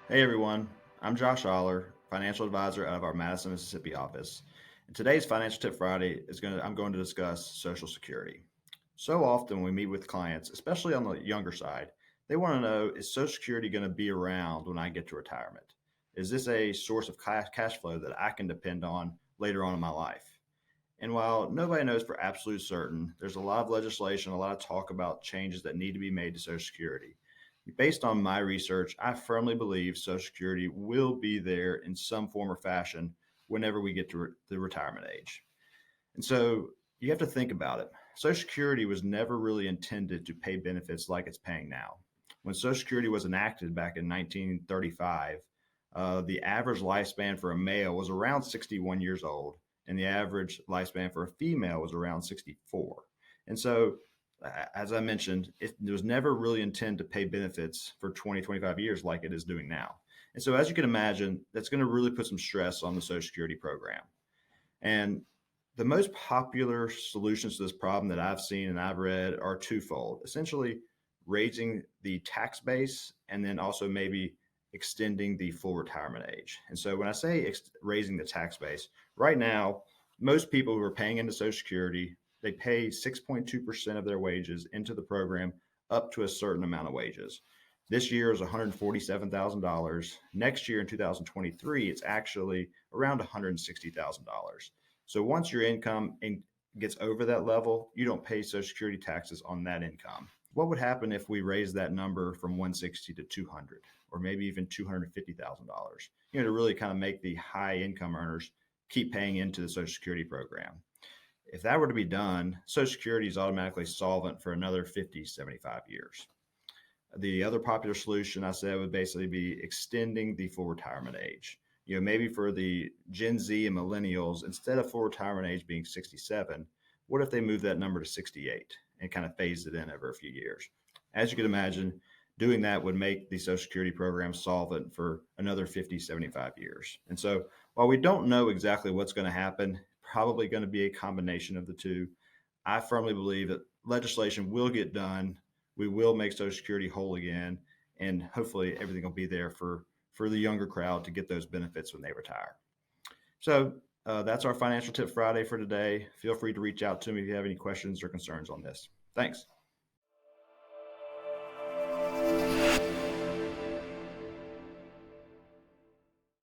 Hey everyone, I'm Josh Oller, financial advisor out of our Madison, Mississippi office. And today's Financial Tip Friday I'm going to discuss Social Security. So often when we meet with clients, especially on the younger side, they want to know, is Social Security going to be around when I get to retirement? Is this a source of cash flow that I can depend on later on in my life? And while nobody knows for absolute certain, there's a lot of legislation, a lot of talk about changes that need to be made to Social Security. Based on my research, I firmly believe Social Security will be there in some form or fashion whenever we get to the retirement age. And so you have to think about it. Social Security was never really intended to pay benefits like it's paying now. When Social Security was enacted back in 1935, the average lifespan for a male was around 61 years old, and the average lifespan for a female was around 64. And so, as I mentioned, it was never really intended to pay benefits for 20, 25 years like it is doing now. And so, as you can imagine, that's going to really put some stress on the Social Security program. And the most popular solutions to this problem that I've seen and I've read are twofold. Essentially, raising the tax base and then also maybe extending the full retirement age. And so when I say raising the tax base, right now, most people who are paying into Social Security, they pay 6.2% of their wages into the program up to a certain amount of wages. This year is $147,000. Next year in 2023, it's actually around $160,000. So once your income gets over that level, you don't pay Social Security taxes on that income. What would happen if we raise that number from 160 to 200, or maybe even $250,000? To really kind of make the high income earners keep paying into the Social Security program. If that were to be done, Social Security is automatically solvent for another 50, 75 years. The other popular solution I said would basically be extending the full retirement age. Maybe for the Gen Z and Millennials, instead of full retirement age being 67, what if they move that number to 68 and kind of phase it in over a few years? As you can imagine, doing that would make the Social Security program solvent for another 50, 75 years. And so while we don't know exactly what's going to happen, probably going to be a combination of the two, I firmly believe that legislation will get done. We will make Social Security whole again, and hopefully everything will be there for the younger crowd to get those benefits when they retire. So that's our Financial Tip Friday for today. Feel free to reach out to me if you have any questions or concerns on this. Thanks.